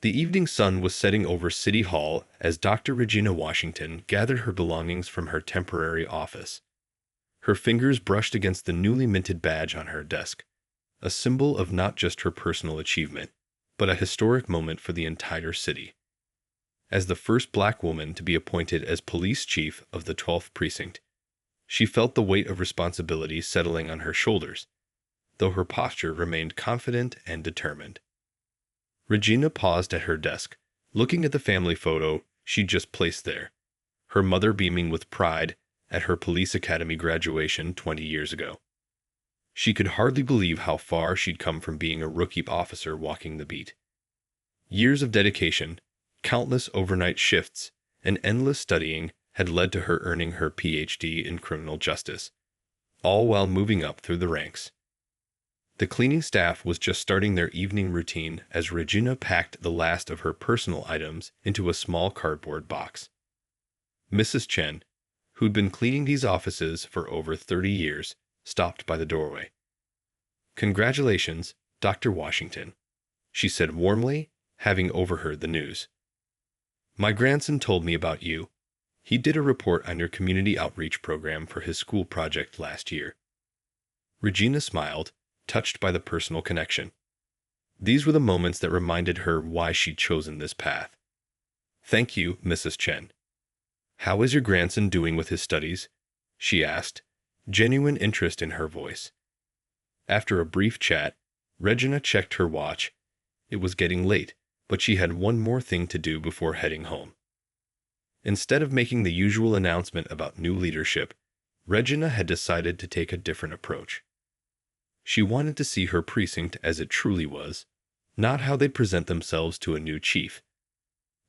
The evening sun was setting over City Hall as Dr. Regina Washington gathered her belongings from her temporary office. Her fingers brushed against the newly minted badge on her desk, a symbol of not just her personal achievement, but a historic moment for the entire city. As the first black woman to be appointed as police chief of the 12th Precinct, she felt the weight of responsibility settling on her shoulders, though her posture remained confident and determined. Regina paused at her desk, looking at the family photo she'd just placed there, her mother beaming with pride at her police academy graduation 20 years ago. She could hardly believe how far she'd come from being a rookie officer walking the beat. Years of dedication, countless overnight shifts, and endless studying had led to her earning her Ph.D. in criminal justice, all while moving up through the ranks. The cleaning staff was just starting their evening routine as Regina packed the last of her personal items into a small cardboard box. Mrs. Chen, who'd been cleaning these offices for over 30 years, stopped by the doorway. "Congratulations, Dr. Washington," she said warmly, having overheard the news. "My grandson told me about you. He did a report on your community outreach program for his school project last year." Regina smiled, touched by the personal connection. These were the moments that reminded her why she'd chosen this path. "Thank you, Mrs. Chen. How is your grandson doing with his studies?" she asked, genuine interest in her voice. After a brief chat, Regina checked her watch. It was getting late, but she had one more thing to do before heading home. Instead of making the usual announcement about new leadership, Regina had decided to take a different approach. She wanted to see her precinct as it truly was, not how they'd present themselves to a new chief.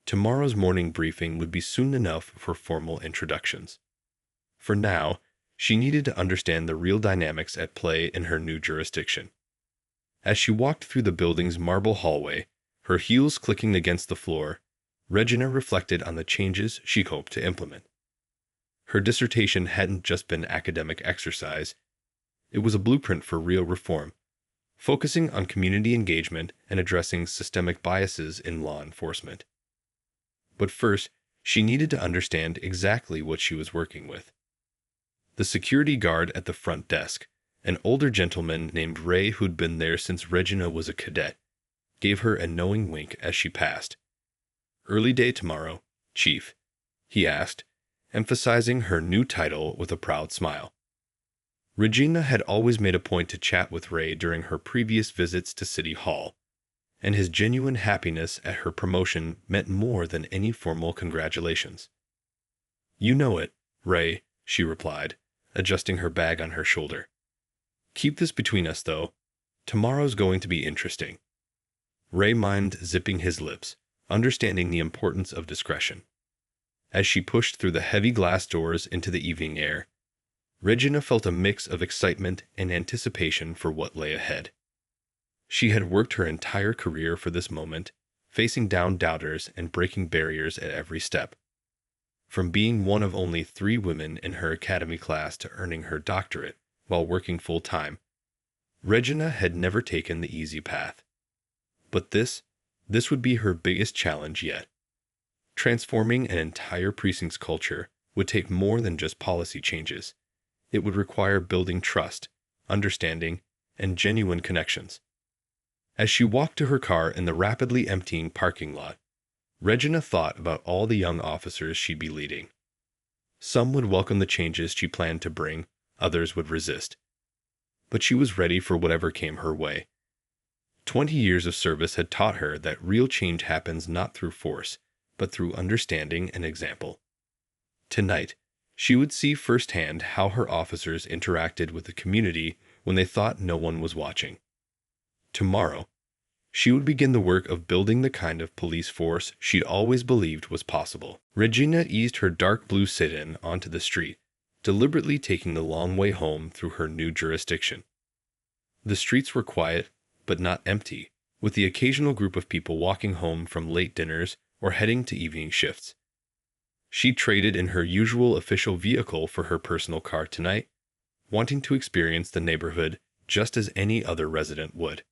Tomorrow's morning briefing would be soon enough for formal introductions. For now, she needed to understand the real dynamics at play in her new jurisdiction. As she walked through the building's marble hallway, her heels clicking against the floor, Regina reflected on the changes she hoped to implement. Her dissertation hadn't just been academic exercise. It was a blueprint for real reform, focusing on community engagement and addressing systemic biases in law enforcement. But first, she needed to understand exactly what she was working with. The security guard at the front desk, an older gentleman named Ray who'd been there since Regina was a cadet, gave her a knowing wink as she passed. "Early day tomorrow, Chief," he asked, emphasizing her new title with a proud smile. Regina had always made a point to chat with Ray during her previous visits to City Hall, and his genuine happiness at her promotion meant more than any formal congratulations. "You know it, Ray," she replied, adjusting her bag on her shoulder. "Keep this between us, though. Tomorrow's going to be interesting." Ray mimed zipping his lips, understanding the importance of discretion. As she pushed through the heavy glass doors into the evening air, Regina felt a mix of excitement and anticipation for what lay ahead. She had worked her entire career for this moment, facing down doubters and breaking barriers at every step. From being one of only 3 women in her academy class to earning her doctorate while working full-time, Regina had never taken the easy path. But this would be her biggest challenge yet. Transforming an entire precinct's culture would take more than just policy changes. It would require building trust, understanding, and genuine connections. As she walked to her car in the rapidly emptying parking lot, Regina thought about all the young officers she'd be leading. Some would welcome the changes she planned to bring, others would resist. But she was ready for whatever came her way. 20 years of service had taught her that real change happens not through force, but through understanding and example. Tonight, she would see firsthand how her officers interacted with the community when they thought no one was watching. Tomorrow, she would begin the work of building the kind of police force she'd always believed was possible. Regina eased her dark blue sit-in onto the street, deliberately taking the long way home through her new jurisdiction. The streets were quiet, but not empty, with the occasional group of people walking home from late dinners or heading to evening shifts. She traded in her usual official vehicle for her personal car tonight, wanting to experience the neighborhood just as any other resident would.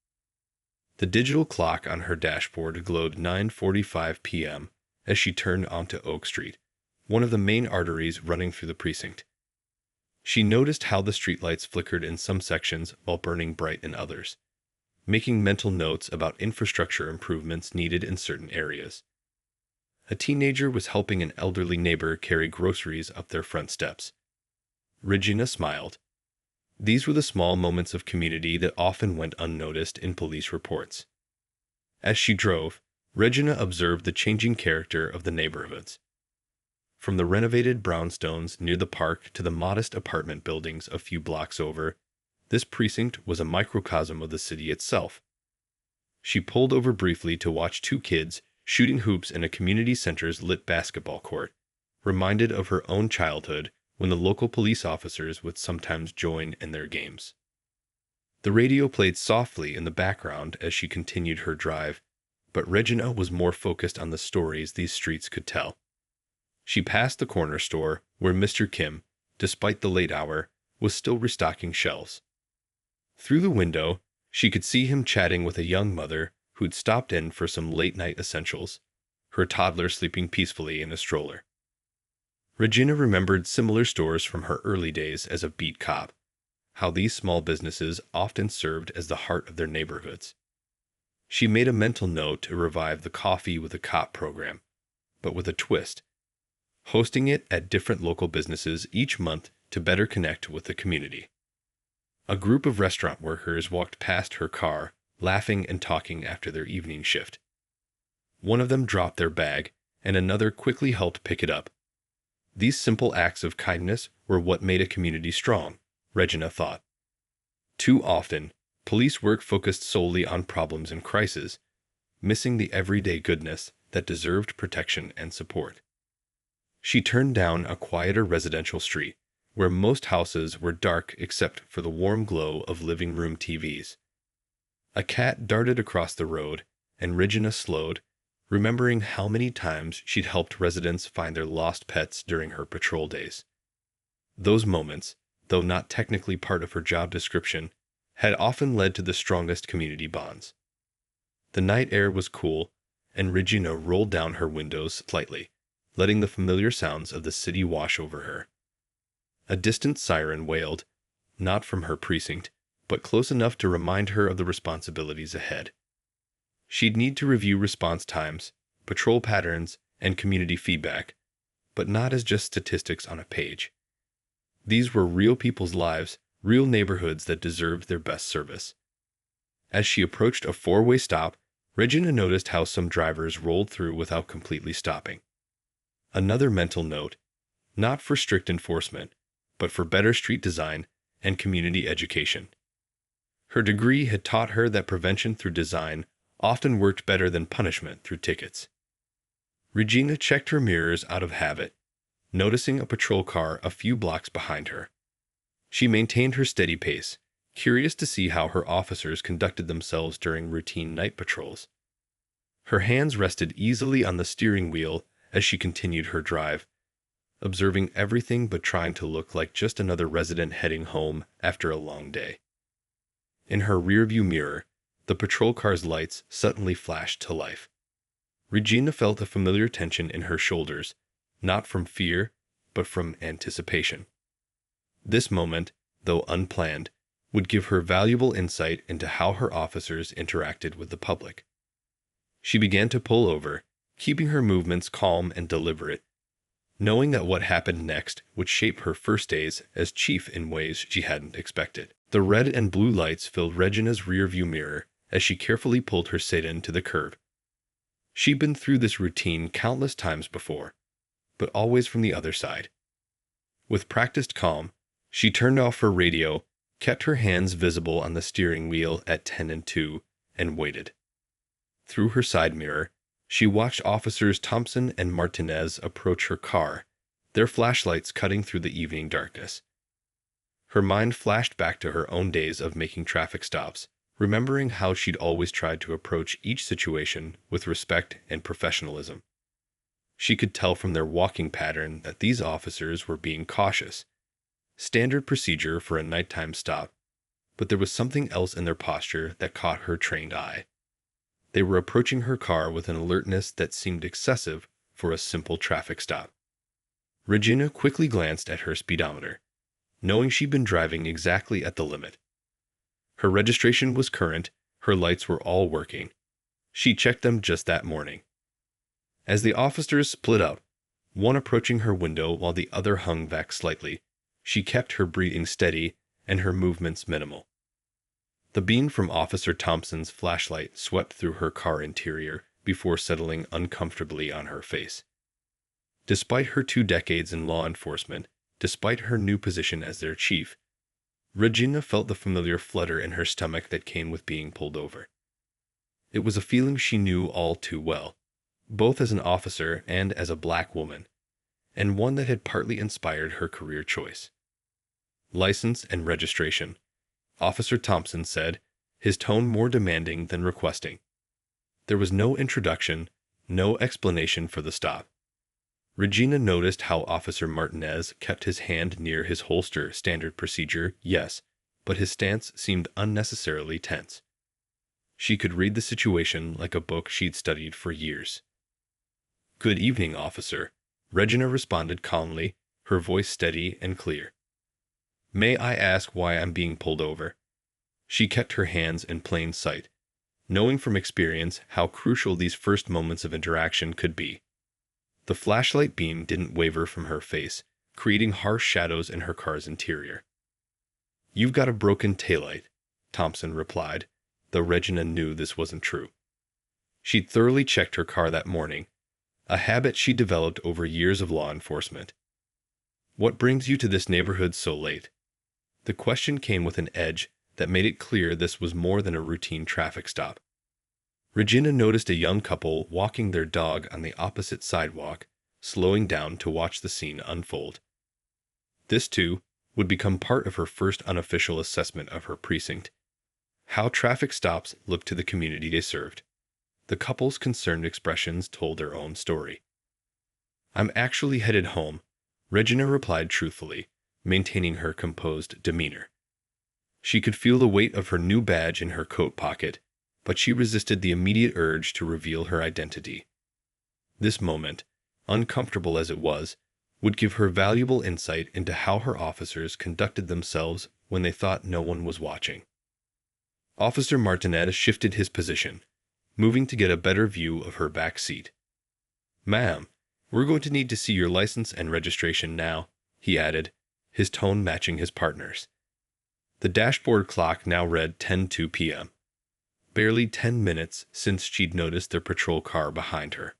The digital clock on her dashboard glowed 9:45 p.m. as she turned onto Oak Street, one of the main arteries running through the precinct. She noticed how the streetlights flickered in some sections while burning bright in others, making mental notes about infrastructure improvements needed in certain areas. A teenager was helping an elderly neighbor carry groceries up their front steps. Regina smiled. These were the small moments of community that often went unnoticed in police reports. As she drove, Regina observed the changing character of the neighborhoods. From the renovated brownstones near the park to the modest apartment buildings a few blocks over, this precinct was a microcosm of the city itself. She pulled over briefly to watch two kids shooting hoops in a community center's lit basketball court, reminded of her own childhood when the local police officers would sometimes join in their games. The radio played softly in the background as she continued her drive, but Regina was more focused on the stories these streets could tell. She passed the corner store where Mr. Kim, despite the late hour, was still restocking shelves. Through the window, she could see him chatting with a young mother who'd stopped in for some late-night essentials, her toddler sleeping peacefully in a stroller. Regina remembered similar stores from her early days as a beat cop, how these small businesses often served as the heart of their neighborhoods. She made a mental note to revive the Coffee with a Cop program, but with a twist, hosting it at different local businesses each month to better connect with the community. A group of restaurant workers walked past her car, laughing and talking after their evening shift. One of them dropped their bag, and another quickly helped pick it up. These simple acts of kindness were what made a community strong, Regina thought. Too often, police work focused solely on problems and crises, missing the everyday goodness that deserved protection and support. She turned down a quieter residential street, where most houses were dark except for the warm glow of living room TVs. A cat darted across the road, and Regina slowed, remembering how many times she'd helped residents find their lost pets during her patrol days. Those moments, though not technically part of her job description, had often led to the strongest community bonds. The night air was cool, and Regina rolled down her windows slightly, letting the familiar sounds of the city wash over her. A distant siren wailed, not from her precinct, but close enough to remind her of the responsibilities ahead. She'd need to review response times, patrol patterns, and community feedback, but not as just statistics on a page. These were real people's lives, real neighborhoods that deserved their best service. As she approached a four-way stop, Regina noticed how some drivers rolled through without completely stopping. Another mental note, not for strict enforcement, but for better street design and community education. Her degree had taught her that prevention through design often worked better than punishment through tickets. Regina checked her mirrors out of habit, noticing a patrol car a few blocks behind her. She maintained her steady pace, curious to see how her officers conducted themselves during routine night patrols. Her hands rested easily on the steering wheel as she continued her drive, observing everything but trying to look like just another resident heading home after a long day. In her rearview mirror, the patrol car's lights suddenly flashed to life. Regina felt a familiar tension in her shoulders, not from fear, but from anticipation. This moment, though unplanned, would give her valuable insight into how her officers interacted with the public. She began to pull over, keeping her movements calm and deliberate, knowing that what happened next would shape her first days as chief in ways she hadn't expected. The red and blue lights filled Regina's rearview mirror as she carefully pulled her sedan to the curb. She'd been through this routine countless times before, but always from the other side. With practiced calm, she turned off her radio, kept her hands visible on the steering wheel at 10 and 2, and waited. Through her side mirror, she watched Officers Thompson and Martinez approach her car, their flashlights cutting through the evening darkness. Her mind flashed back to her own days of making traffic stops, remembering how she'd always tried to approach each situation with respect and professionalism. She could tell from their walking pattern that these officers were being cautious, standard procedure for a nighttime stop, but there was something else in their posture that caught her trained eye. They were approaching her car with an alertness that seemed excessive for a simple traffic stop. Regina quickly glanced at her speedometer, knowing she'd been driving exactly at the limit. Her registration was current, her lights were all working. She checked them just that morning. As the officers split up, one approaching her window while the other hung back slightly, she kept her breathing steady and her movements minimal. The beam from Officer Thompson's flashlight swept through her car interior before settling uncomfortably on her face. Despite her 2 decades in law enforcement, despite her new position as their chief, Regina felt the familiar flutter in her stomach that came with being pulled over. It was a feeling she knew all too well, both as an officer and as a black woman, and one that had partly inspired her career choice. License and registration, Officer Thompson said, his tone more demanding than requesting. There was no introduction, no explanation for the stop. Regina noticed how Officer Martinez kept his hand near his holster, standard procedure, yes, but his stance seemed unnecessarily tense. She could read the situation like a book she'd studied for years. "Good evening, officer," Regina responded calmly, her voice steady and clear. "May I ask why I'm being pulled over?" She kept her hands in plain sight, knowing from experience how crucial these first moments of interaction could be. The flashlight beam didn't waver from her face, creating harsh shadows in her car's interior. "You've got a broken taillight," Thompson replied, though Regina knew this wasn't true. She'd thoroughly checked her car that morning, a habit she developed over years of law enforcement. "What brings you to this neighborhood so late?" The question came with an edge that made it clear this was more than a routine traffic stop. Regina noticed a young couple walking their dog on the opposite sidewalk, slowing down to watch the scene unfold. This, too, would become part of her first unofficial assessment of her precinct. How traffic stops looked to the community they served. The couple's concerned expressions told their own story. "I'm actually headed home," Regina replied truthfully, maintaining her composed demeanor. She could feel the weight of her new badge in her coat pocket, but she resisted the immediate urge to reveal her identity. This moment, uncomfortable as it was, would give her valuable insight into how her officers conducted themselves when they thought no one was watching. Officer Martinez shifted his position, moving to get a better view of her back seat. "Ma'am, we're going to need to see your license and registration now," he added, his tone matching his partner's. The dashboard clock now read 10:02 p.m. Barely 10 minutes since she'd noticed their patrol car behind her.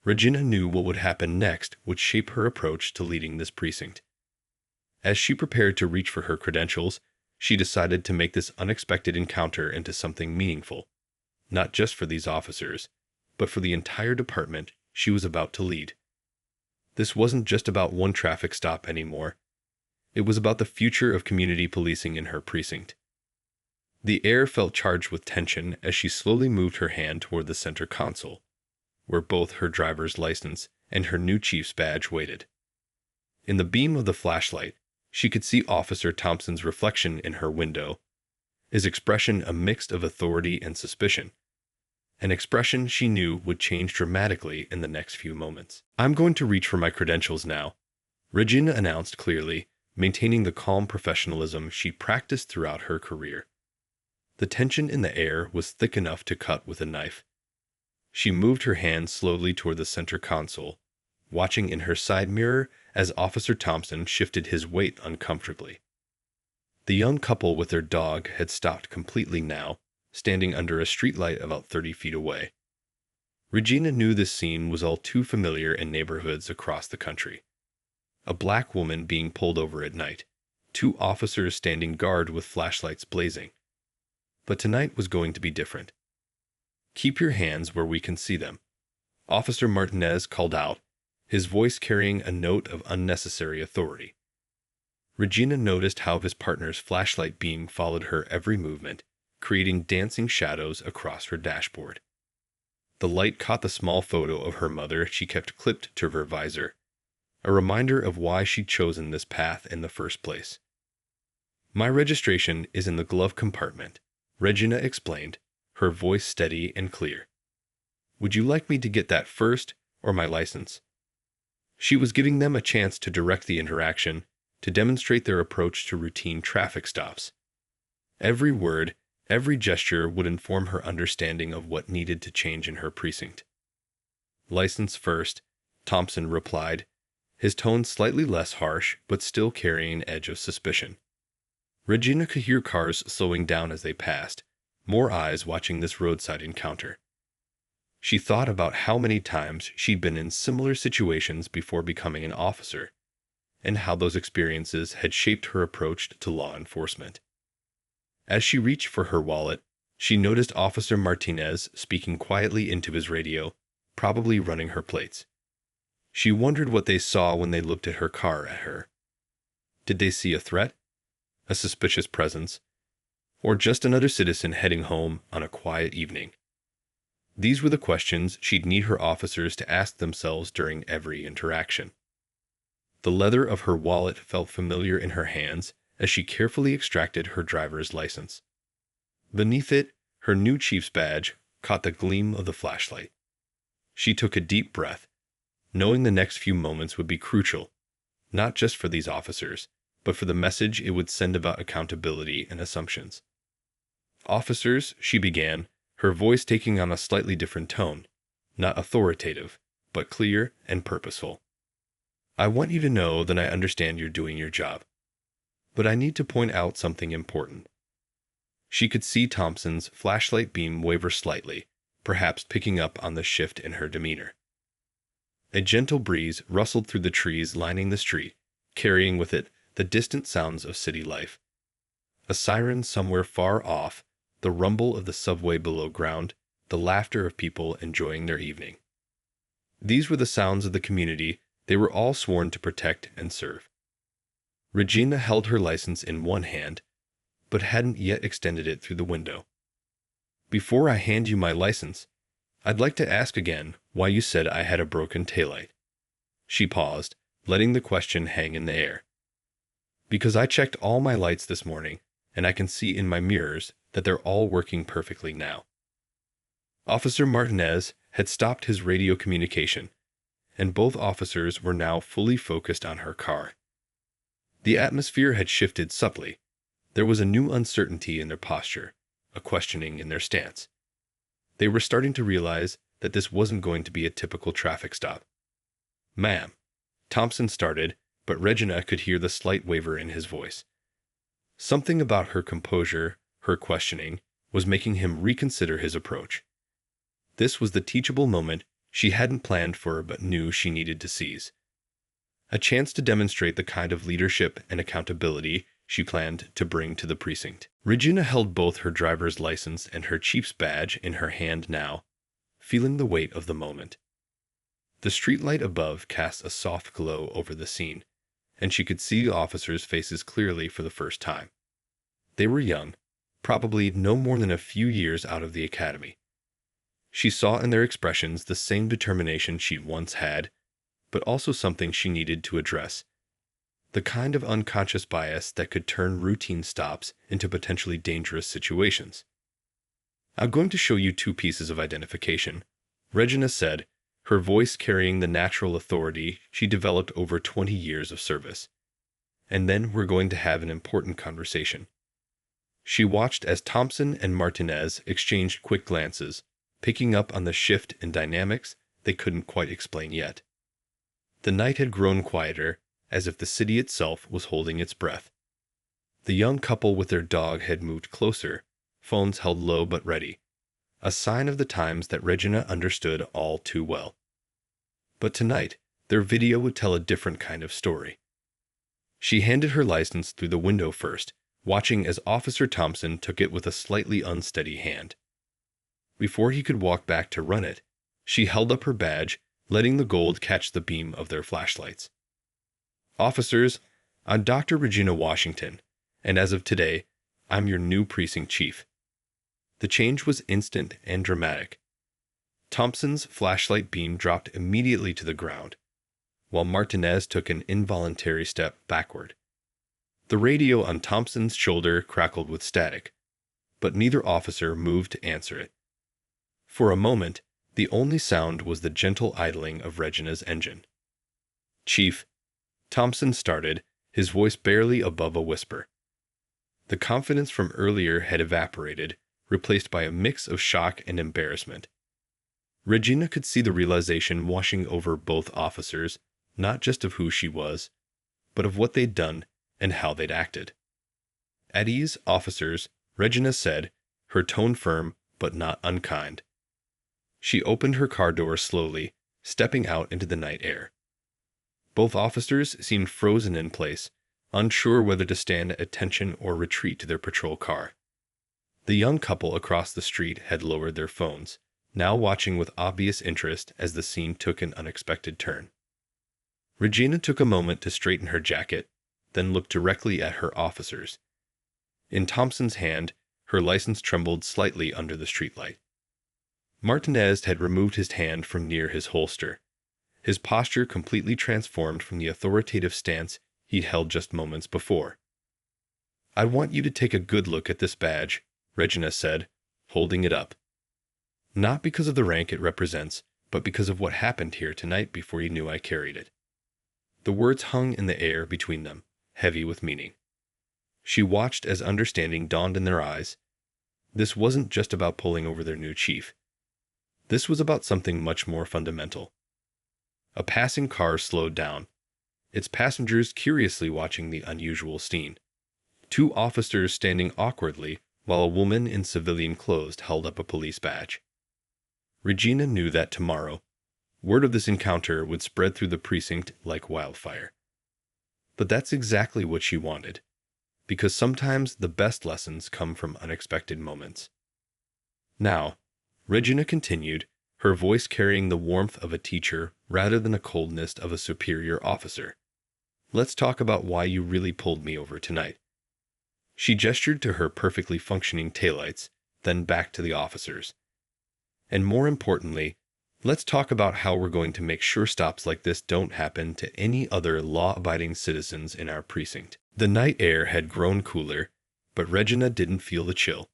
Regina knew what would happen next would shape her approach to leading this precinct. As she prepared to reach for her credentials, she decided to make this unexpected encounter into something meaningful, not just for these officers, but for the entire department she was about to lead. This wasn't just about one traffic stop anymore. It was about the future of community policing in her precinct. The air felt charged with tension as she slowly moved her hand toward the center console, where both her driver's license and her new chief's badge waited. In the beam of the flashlight, she could see Officer Thompson's reflection in her window, his expression a mix of authority and suspicion, an expression she knew would change dramatically in the next few moments. "I'm going to reach for my credentials now," Regina announced clearly, maintaining the calm professionalism she practiced throughout her career. The tension in the air was thick enough to cut with a knife. She moved her hand slowly toward the center console, watching in her side mirror as Officer Thompson shifted his weight uncomfortably. The young couple with their dog had stopped completely now, standing under a streetlight about 30 feet away. Regina knew this scene was all too familiar in neighborhoods across the country. A black woman being pulled over at night, 2 officers standing guard with flashlights blazing. But tonight was going to be different. "Keep your hands where we can see them," Officer Martinez called out, his voice carrying a note of unnecessary authority. Regina noticed how his partner's flashlight beam followed her every movement, creating dancing shadows across her dashboard. The light caught the small photo of her mother she kept clipped to her visor, a reminder of why she'd chosen this path in the first place. "My registration is in the glove compartment," Regina explained, her voice steady and clear. "Would you like me to get that first, or my license?" She was giving them a chance to direct the interaction, to demonstrate their approach to routine traffic stops. Every word, every gesture would inform her understanding of what needed to change in her precinct. "License first," Thompson replied, his tone slightly less harsh but still carrying an edge of suspicion. Regina could hear cars slowing down as they passed, more eyes watching this roadside encounter. She thought about how many times she'd been in similar situations before becoming an officer, and how those experiences had shaped her approach to law enforcement. As she reached for her wallet, she noticed Officer Martinez speaking quietly into his radio, probably running her plates. She wondered what they saw when they looked at her car at her. Did they see a threat? A suspicious presence? Or just another citizen heading home on a quiet evening? These were the questions she'd need her officers to ask themselves during every interaction. The leather of her wallet felt familiar in her hands as she carefully extracted her driver's license. Beneath it, her new chief's badge caught the gleam of the flashlight. She took a deep breath, knowing the next few moments would be crucial, not just for these officers, but for the message it would send about accountability and assumptions. "Officers," she began, her voice taking on a slightly different tone, not authoritative, but clear and purposeful. "I want you to know that I understand you're doing your job. But I need to point out something important." She could see Thompson's flashlight beam waver slightly, perhaps picking up on the shift in her demeanor. A gentle breeze rustled through the trees lining the street, carrying with it the distant sounds of city life. A siren somewhere far off, the rumble of the subway below ground, the laughter of people enjoying their evening. These were the sounds of the community they were all sworn to protect and serve. Regina held her license in one hand, but hadn't yet extended it through the window. "Before I hand you my license, I'd like to ask again why you said I had a broken taillight." She paused, letting the question hang in the air. "Because I checked all my lights this morning, and I can see in my mirrors that they're all working perfectly now." Officer Martinez had stopped his radio communication, and both officers were now fully focused on her car. The atmosphere had shifted subtly. There was a new uncertainty in their posture, a questioning in their stance. They were starting to realize that this wasn't going to be a typical traffic stop. "Ma'am," Thompson started, but Regina could hear the slight waver in his voice. Something about her composure, her questioning, was making him reconsider his approach. This was the teachable moment she hadn't planned for but knew she needed to seize. A chance to demonstrate the kind of leadership and accountability she planned to bring to the precinct. Regina held both her driver's license and her chief's badge in her hand now, feeling the weight of the moment. The streetlight above cast a soft glow over the scene, and she could see the officers' faces clearly for the first time. They were young, probably no more than a few years out of the academy. She saw in their expressions the same determination she'd once had, but also something she needed to address. The kind of unconscious bias that could turn routine stops into potentially dangerous situations. "I'm going to show you two pieces of identification," Regina said, her voice carrying the natural authority she developed over 20 years of service. "And then we're going to have an important conversation." She watched as Thompson and Martinez exchanged quick glances, picking up on the shift in dynamics they couldn't quite explain yet. The night had grown quieter, as if the city itself was holding its breath. The young couple with their dog had moved closer, phones held low but ready, a sign of the times that Regina understood all too well. But tonight, their video would tell a different kind of story. She handed her license through the window first, watching as Officer Thompson took it with a slightly unsteady hand. Before he could walk back to run it, she held up her badge, letting the gold catch the beam of their flashlights. "Officers, I'm Dr. Regina Washington, and as of today, I'm your new precinct chief." The change was instant and dramatic. Thompson's flashlight beam dropped immediately to the ground, while Martinez took an involuntary step backward. The radio on Thompson's shoulder crackled with static, but neither officer moved to answer it. For a moment, the only sound was the gentle idling of Regina's engine. "Chief," Thompson started, his voice barely above a whisper. The confidence from earlier had evaporated, replaced by a mix of shock and embarrassment. Regina could see the realization washing over both officers, not just of who she was, but of what they'd done and how they'd acted. "At ease, officers," Regina said, her tone firm but not unkind. She opened her car door slowly, stepping out into the night air. Both officers seemed frozen in place, unsure whether to stand at attention or retreat to their patrol car. The young couple across the street had lowered their phones, now watching with obvious interest as the scene took an unexpected turn. Regina took a moment to straighten her jacket, then looked directly at her officers. In Thompson's hand, her license trembled slightly under the streetlight. Martinez had removed his hand from near his holster, his posture completely transformed from the authoritative stance he'd held just moments before. "I want you to take a good look at this badge," Regina said, holding it up. "Not because of the rank it represents, but because of what happened here tonight before you knew I carried it." The words hung in the air between them, heavy with meaning. She watched as understanding dawned in their eyes. This wasn't just about pulling over their new chief. This was about something much more fundamental. A passing car slowed down, its passengers curiously watching the unusual scene. Two officers standing awkwardly while a woman in civilian clothes held up a police badge. Regina knew that tomorrow, word of this encounter would spread through the precinct like wildfire. But that's exactly what she wanted, because sometimes the best lessons come from unexpected moments. "Now," Regina continued, her voice carrying the warmth of a teacher rather than the coldness of a superior officer, "let's talk about why you really pulled me over tonight." She gestured to her perfectly functioning taillights, then back to the officers. "And more importantly, let's talk about how we're going to make sure stops like this don't happen to any other law-abiding citizens in our precinct." The night air had grown cooler, but Regina didn't feel the chill.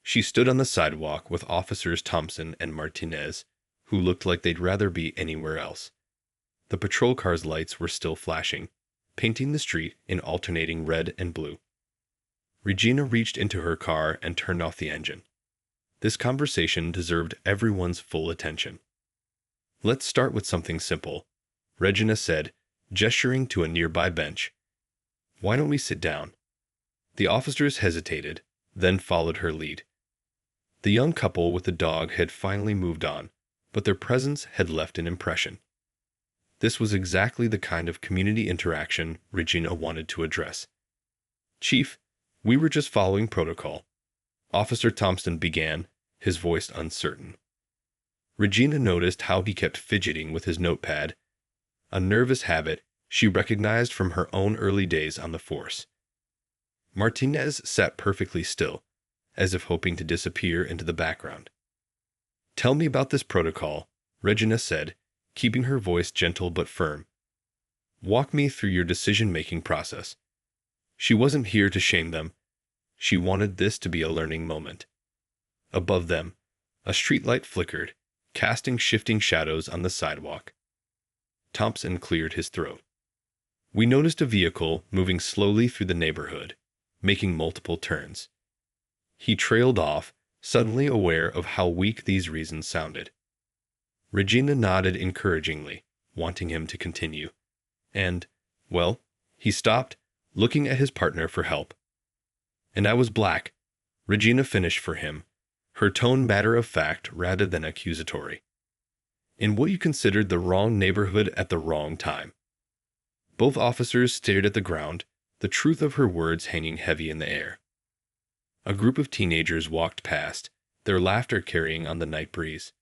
She stood on the sidewalk with Officers Thompson and Martinez, who looked like they'd rather be anywhere else. The patrol car's lights were still flashing, painting the street in alternating red and blue. Regina reached into her car and turned off the engine. This conversation deserved everyone's full attention. "Let's start with something simple," Regina said, gesturing to a nearby bench. "Why don't we sit down?" The officers hesitated, then followed her lead. The young couple with the dog had finally moved on, but their presence had left an impression. This was exactly the kind of community interaction Regina wanted to address. "Chief, we were just following protocol," Officer Thompson began, his voice uncertain. Regina noticed how he kept fidgeting with his notepad, a nervous habit she recognized from her own early days on the force. Martinez sat perfectly still, as if hoping to disappear into the background. "Tell me about this protocol," Regina said, keeping her voice gentle but firm. "Walk me through your decision-making process." She wasn't here to shame them. She wanted this to be a learning moment. Above them, a streetlight flickered, casting shifting shadows on the sidewalk. Thompson cleared his throat. "We noticed a vehicle moving slowly through the neighborhood, making multiple turns." He trailed off, suddenly aware of how weak these reasons sounded. Regina nodded encouragingly, wanting him to continue. "And, well," he stopped, looking at his partner for help. "And I was black," Regina finished for him, her tone matter-of-fact rather than accusatory. "In what you considered the wrong neighborhood at the wrong time." Both officers stared at the ground, the truth of her words hanging heavy in the air. A group of teenagers walked past, their laughter carrying on the night breeze.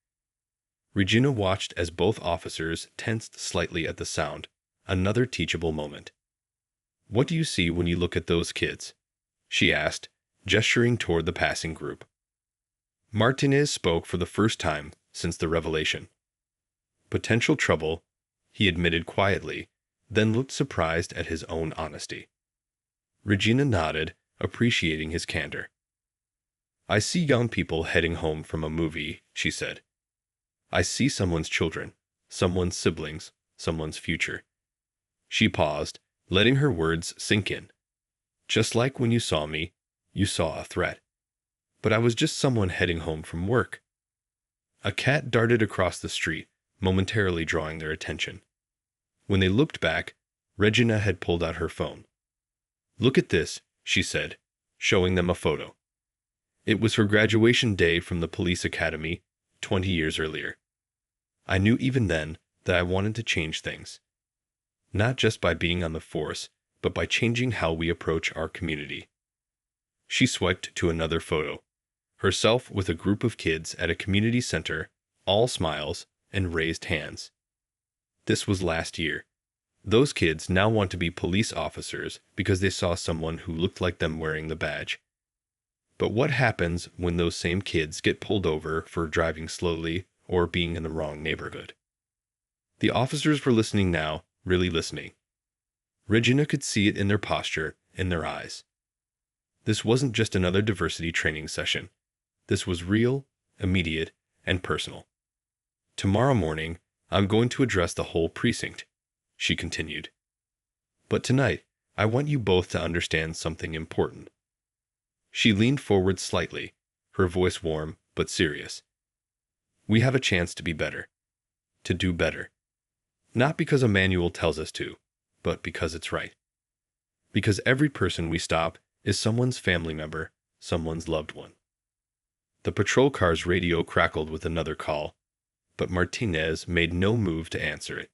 Regina watched as both officers tensed slightly at the sound, another teachable moment. "What do you see when you look at those kids?" she asked, gesturing toward the passing group. Martinez spoke for the first time since the revelation. "Potential trouble," he admitted quietly, then looked surprised at his own honesty. Regina nodded, appreciating his candor. I see young people heading home from a movie, she said. I see someone's children, someone's siblings, someone's future. She paused, letting her words sink in. Just like when you saw me, you saw a threat. But I was just someone heading home from work. A cat darted across the street, momentarily drawing their attention. When they looked back, Regina had pulled out her phone. Look at this, she said, showing them a photo. It was her graduation day from the police academy 20 years earlier. I knew even then that I wanted to change things. Not just by being on the force, but by changing how we approach our community. She swiped to another photo, herself with a group of kids at a community center, all smiles and raised hands. This was last year. Those kids now want to be police officers because they saw someone who looked like them wearing the badge. But what happens when those same kids get pulled over for driving slowly or being in the wrong neighborhood? The officers were listening now, really listening. Regina could see it in their posture, in their eyes. This wasn't just another diversity training session. This was real, immediate, and personal. Tomorrow morning, I'm going to address the whole precinct, she continued. But tonight, I want you both to understand something important. She leaned forward slightly, her voice warm but serious. We have a chance to be better, to do better. Not because a manual tells us to, but because it's right. Because every person we stop is someone's family member, someone's loved one. The patrol car's radio crackled with another call, but Martinez made no move to answer it.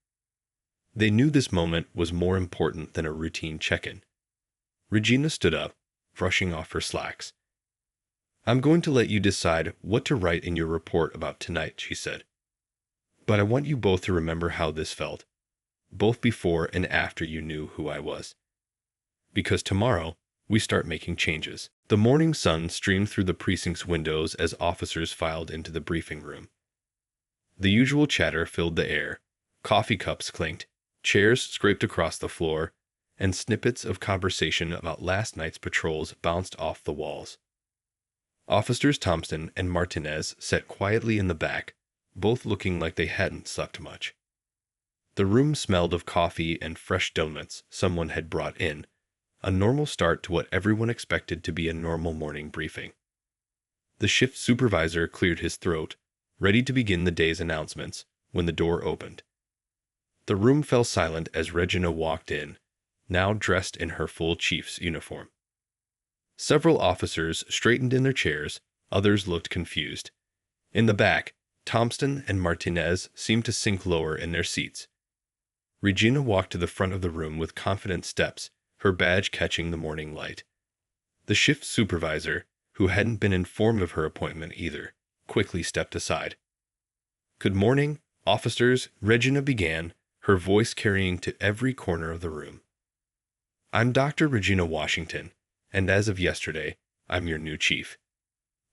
They knew this moment was more important than a routine check-in. Regina stood up, brushing off her slacks. I'm going to let you decide what to write in your report about tonight, she said. But I want you both to remember how this felt, both before and after you knew who I was. Because tomorrow, we start making changes. The morning sun streamed through the precinct's windows as officers filed into the briefing room. The usual chatter filled the air, coffee cups clinked, chairs scraped across the floor, and snippets of conversation about last night's patrols bounced off the walls. Officers Thompson and Martinez sat quietly in the back, both looking like they hadn't slept much. The room smelled of coffee and fresh donuts someone had brought in, a normal start to what everyone expected to be a normal morning briefing. The shift supervisor cleared his throat, ready to begin the day's announcements, when the door opened. The room fell silent as Regina walked in, now dressed in her full chief's uniform. Several officers straightened in their chairs, others looked confused. In the back, Thompson and Martinez seemed to sink lower in their seats. Regina walked to the front of the room with confident steps, her badge catching the morning light. The shift supervisor, who hadn't been informed of her appointment either, quickly stepped aside. Good morning, officers, Regina began, her voice carrying to every corner of the room. I'm Dr. Regina Washington, and as of yesterday, I'm your new chief.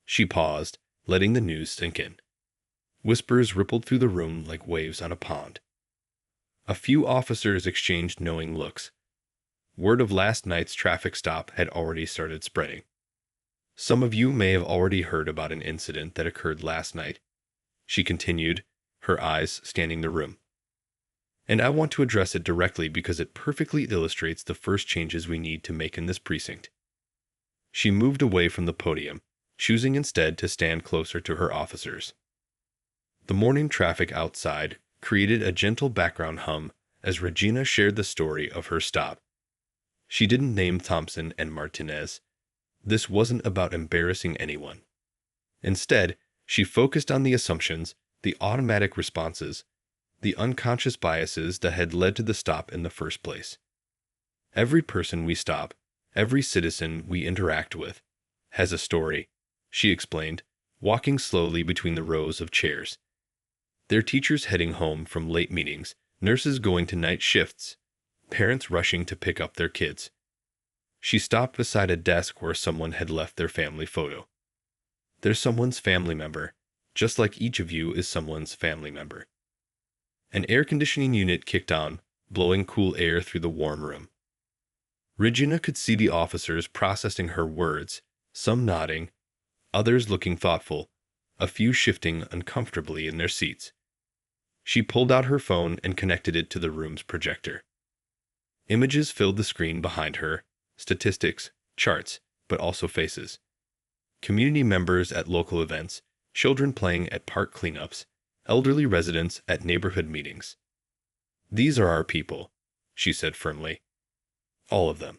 She paused, letting the news sink in. Whispers rippled through the room like waves on a pond. A few officers exchanged knowing looks. Word of last night's traffic stop had already started spreading. Some of you may have already heard about an incident that occurred last night, she continued, her eyes scanning the room. And I want to address it directly because it perfectly illustrates the first changes we need to make in this precinct. She moved away from the podium, choosing instead to stand closer to her officers. The morning traffic outside created a gentle background hum as Regina shared the story of her stop. She didn't name Thompson and Martinez. This wasn't about embarrassing anyone. Instead, she focused on the assumptions, the automatic responses, the unconscious biases that had led to the stop in the first place. Every person we stop, every citizen we interact with, has a story, she explained, walking slowly between the rows of chairs. Their teachers heading home from late meetings, nurses going to night shifts, parents rushing to pick up their kids. She stopped beside a desk where someone had left their family photo. They're someone's family member, just like each of you is someone's family member. An air conditioning unit kicked on, blowing cool air through the warm room. Regina could see the officers processing her words, some nodding, others looking thoughtful, a few shifting uncomfortably in their seats. She pulled out her phone and connected it to the room's projector. Images filled the screen behind her, statistics, charts, but also faces. Community members at local events, children playing at park cleanups, elderly residents at neighborhood meetings. These are our people, she said firmly. All of them.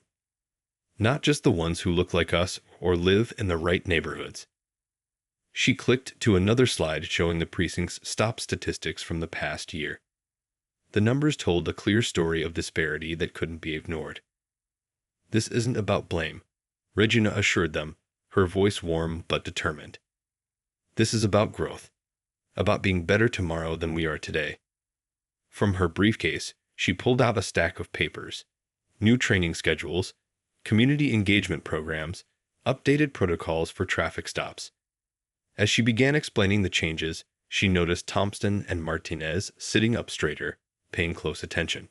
Not just the ones who look like us or live in the right neighborhoods. She clicked to another slide showing the precinct's stop statistics from the past year. The numbers told a clear story of disparity that couldn't be ignored. This isn't about blame, Regina assured them, her voice warm but determined. This is about growth, about being better tomorrow than we are today. From her briefcase, she pulled out a stack of papers, new training schedules, community engagement programs, updated protocols for traffic stops. As she began explaining the changes, she noticed Thompson and Martinez sitting up straighter, paying close attention.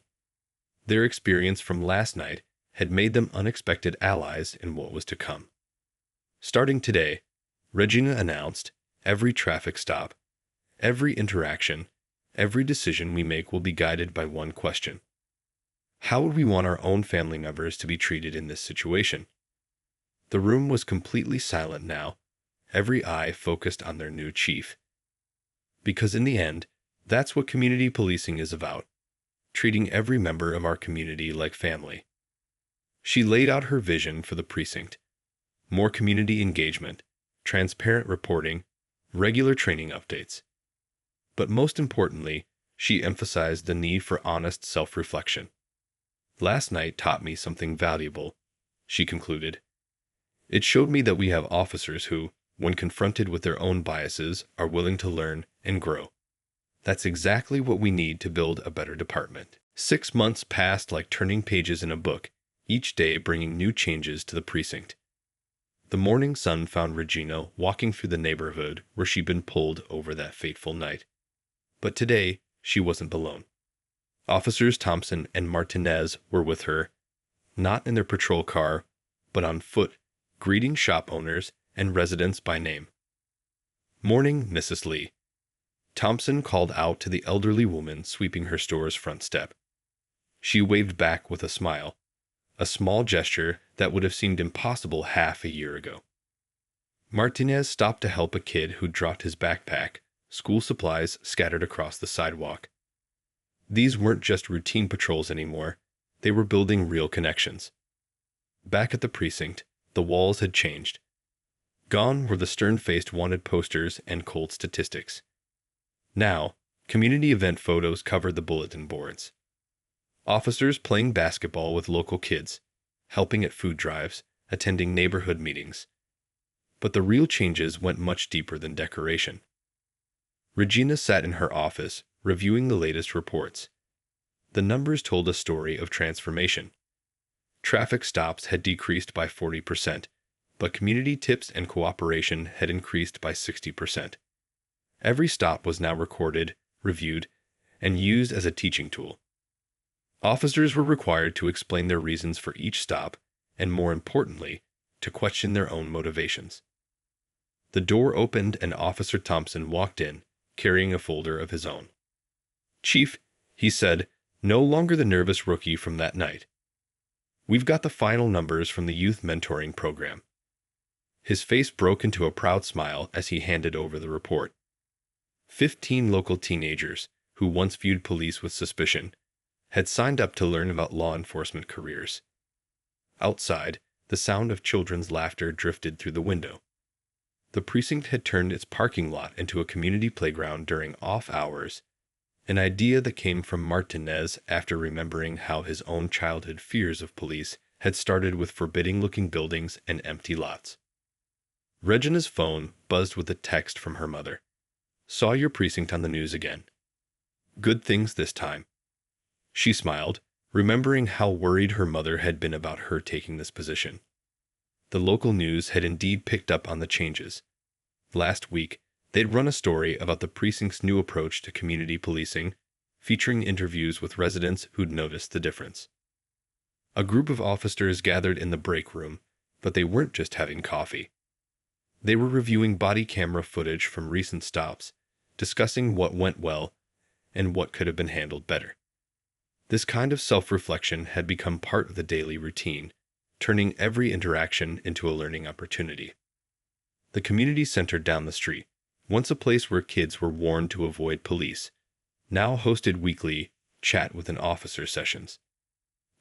Their experience from last night had made them unexpected allies in what was to come. Starting today, Regina announced, every traffic stop, every interaction, every decision we make will be guided by one question. How would we want our own family members to be treated in this situation? The room was completely silent now, every eye focused on their new chief. Because in the end, that's what community policing is about, treating every member of our community like family. She laid out her vision for the precinct. More community engagement, transparent reporting, regular training updates. But most importantly, she emphasized the need for honest self-reflection. Last night taught me something valuable, she concluded. It showed me that we have officers who, when confronted with their own biases, are willing to learn and grow. That's exactly what we need to build a better department. 6 months passed like turning pages in a book, each day bringing new changes to the precinct. The morning sun found Regina walking through the neighborhood where she'd been pulled over that fateful night. But today, she wasn't alone. Officers Thompson and Martinez were with her, not in their patrol car, but on foot, greeting shop owners and residents by name. "Morning, Mrs. Lee." Thompson called out to the elderly woman sweeping her store's front step. She waved back with a smile, a small gesture that would have seemed impossible half a year ago. Martinez stopped to help a kid who dropped his backpack, school supplies scattered across the sidewalk. These weren't just routine patrols anymore, they were building real connections. Back at the precinct, the walls had changed. Gone were the stern-faced wanted posters and cold statistics. Now, community event photos covered the bulletin boards. Officers playing basketball with local kids, helping at food drives, attending neighborhood meetings. But the real changes went much deeper than decoration. Regina sat in her office, reviewing the latest reports. The numbers told a story of transformation. Traffic stops had decreased by 40%, but community tips and cooperation had increased by 60%. Every stop was now recorded, reviewed, and used as a teaching tool. Officers were required to explain their reasons for each stop, and more importantly, to question their own motivations. The door opened and Officer Thompson walked in, carrying a folder of his own. "Chief," he said, no longer the nervous rookie from that night. "We've got the final numbers from the youth mentoring program." His face broke into a proud smile as he handed over the report. 15 local teenagers, who once viewed police with suspicion, had signed up to learn about law enforcement careers. Outside, the sound of children's laughter drifted through the window. The precinct had turned its parking lot into a community playground during off hours, an idea that came from Martinez after remembering how his own childhood fears of police had started with forbidding-looking buildings and empty lots. Regina's phone buzzed with a text from her mother. "Saw your precinct on the news again. Good things this time." She smiled, remembering how worried her mother had been about her taking this position. The local news had indeed picked up on the changes. Last week, they'd run a story about the precinct's new approach to community policing, featuring interviews with residents who'd noticed the difference. A group of officers gathered in the break room, but they weren't just having coffee. They were reviewing body camera footage from recent stops, discussing what went well and what could have been handled better. This kind of self-reflection had become part of the daily routine, turning every interaction into a learning opportunity. The community center down the street, once a place where kids were warned to avoid police, now hosted weekly chat with an officer sessions.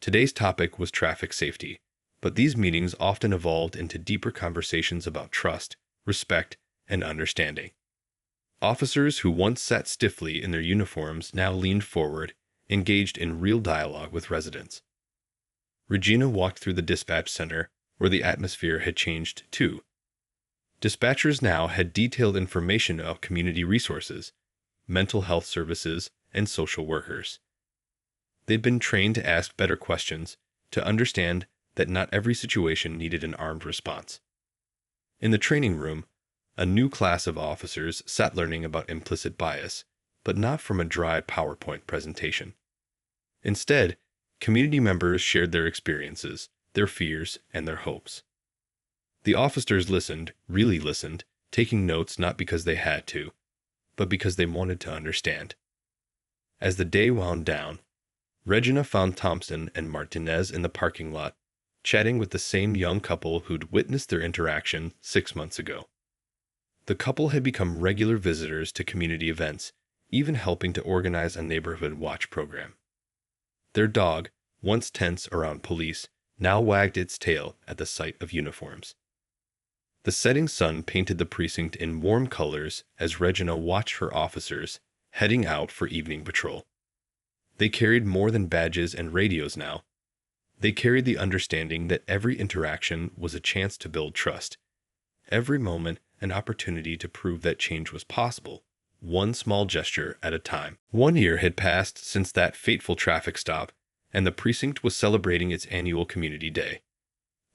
Today's topic was traffic safety, but these meetings often evolved into deeper conversations about trust, respect, and understanding. Officers who once sat stiffly in their uniforms now leaned forward, engaged in real dialogue with residents. Regina walked through the dispatch center, where the atmosphere had changed too. Dispatchers now had detailed information about community resources, mental health services, and social workers. They'd been trained to ask better questions, to understand that not every situation needed an armed response. In the training room, a new class of officers sat learning about implicit bias, but not from a dry PowerPoint presentation. Instead, community members shared their experiences, their fears, and their hopes. The officers listened, really listened, taking notes not because they had to, but because they wanted to understand. As the day wound down, Regina found Thompson and Martinez in the parking lot, chatting with the same young couple who'd witnessed their interaction 6 months ago. The couple had become regular visitors to community events, even helping to organize a neighborhood watch program. Their dog, once tense around police, now wagged its tail at the sight of uniforms. The setting sun painted the precinct in warm colors as Regina watched her officers heading out for evening patrol. They carried more than badges and radios now. They carried the understanding that every interaction was a chance to build trust, every moment an opportunity to prove that change was possible, one small gesture at a time. 1 year had passed since that fateful traffic stop, and the precinct was celebrating its annual community day.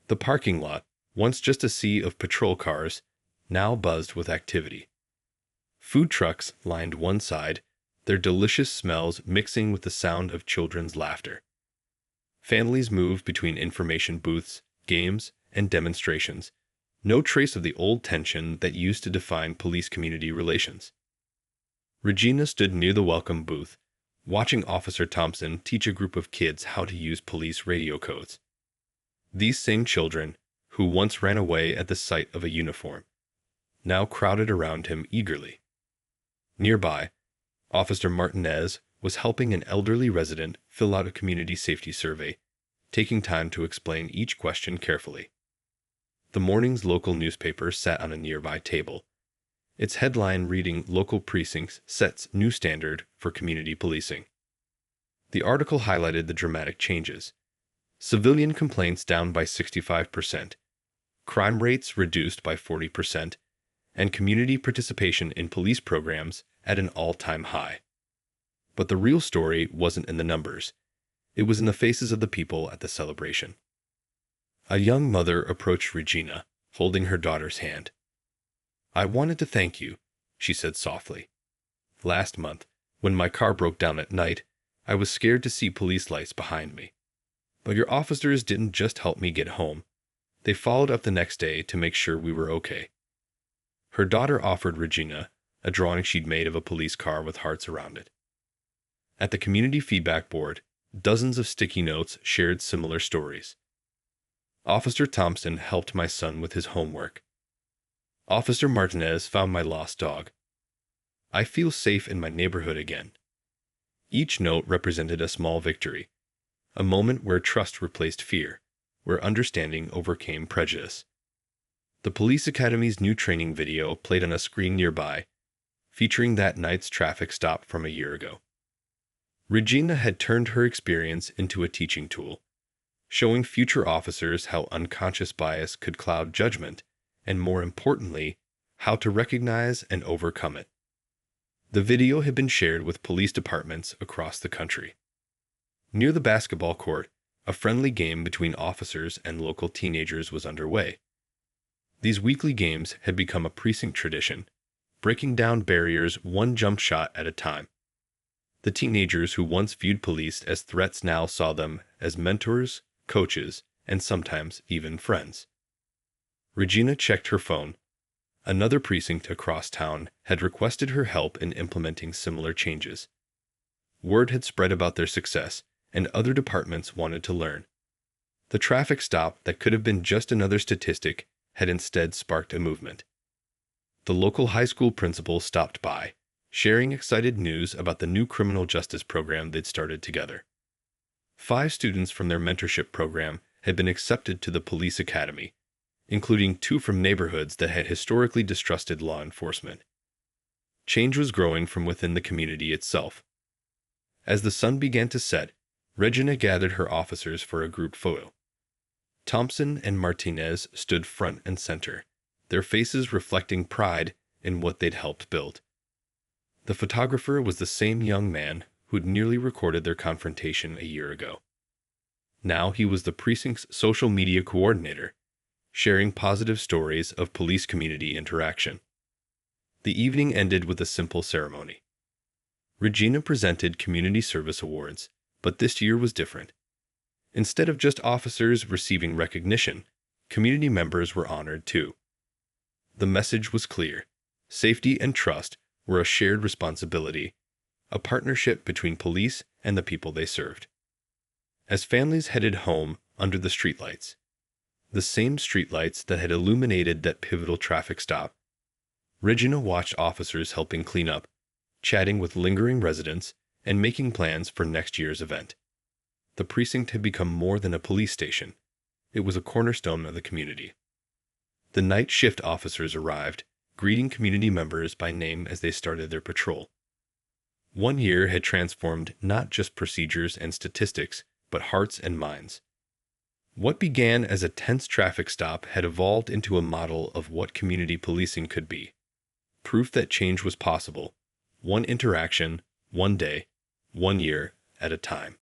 The parking lot, once just a sea of patrol cars, now buzzed with activity. Food trucks lined one side, their delicious smells mixing with the sound of children's laughter. Families moved between information booths, games, and demonstrations, no trace of the old tension that used to define police-community relations. Regina stood near the welcome booth, watching Officer Thompson teach a group of kids how to use police radio codes. These same children, who once ran away at the sight of a uniform, now crowded around him eagerly. Nearby, Officer Martinez was helping an elderly resident fill out a community safety survey, taking time to explain each question carefully. The morning's local newspaper sat on a nearby table, its headline reading "Local Precincts Sets New Standard for Community Policing." The article highlighted the dramatic changes. Civilian complaints down by 65%, crime rates reduced by 40%, and community participation in police programs at an all-time high. But the real story wasn't in the numbers. It was in the faces of the people at the celebration. A young mother approached Regina, holding her daughter's hand. "I wanted to thank you," she said softly. "Last month, when my car broke down at night, I was scared to see police lights behind me. But your officers didn't just help me get home. They followed up the next day to make sure we were okay." Her daughter offered Regina a drawing she'd made of a police car with hearts around it. At the community feedback board, dozens of sticky notes shared similar stories. "Officer Thompson helped my son with his homework. Officer Martinez found my lost dog. I feel safe in my neighborhood again." Each note represented a small victory, a moment where trust replaced fear, where understanding overcame prejudice. The police academy's new training video played on a screen nearby, featuring that night's traffic stop from a year ago. Regina had turned her experience into a teaching tool, showing future officers how unconscious bias could cloud judgment, and more importantly, how to recognize and overcome it. The video had been shared with police departments across the country. Near the basketball court, a friendly game between officers and local teenagers was underway. These weekly games had become a precinct tradition, breaking down barriers one jump shot at a time. The teenagers who once viewed police as threats now saw them as mentors, coaches, and sometimes even friends. Regina checked her phone, Another precinct across town had requested her help in implementing similar changes. Word had spread about their success, and other departments wanted to learn. The traffic stop that could have been just another statistic had instead sparked a movement. The local high school principal stopped by, sharing excited news about the new criminal justice program they'd started together. 5 students from their mentorship program had been accepted to the police academy, including 2 from neighborhoods that had historically distrusted law enforcement. Change was growing from within the community itself. As the sun began to set, Regina gathered her officers for a group photo. Thompson and Martinez stood front and center, their faces reflecting pride in what they'd helped build. The photographer was the same young man who'd nearly recorded their confrontation a year ago. Now he was the precinct's social media coordinator, sharing positive stories of police-community interaction. The evening ended with a simple ceremony. Regina presented community service awards, but this year was different. Instead of just officers receiving recognition, community members were honored too. The message was clear: safety and trust were a shared responsibility, a partnership between police and the people they served. As families headed home under the streetlights, the same streetlights that had illuminated that pivotal traffic stop, Regina watched officers helping clean up, chatting with lingering residents, and making plans for next year's event. The precinct had become more than a police station. It was a cornerstone of the community. The night shift officers arrived, greeting community members by name as they started their patrol. 1 year had transformed not just procedures and statistics, but hearts and minds. What began as a tense traffic stop had evolved into a model of what community policing could be. Proof that change was possible, one interaction, one day, 1 year at a time.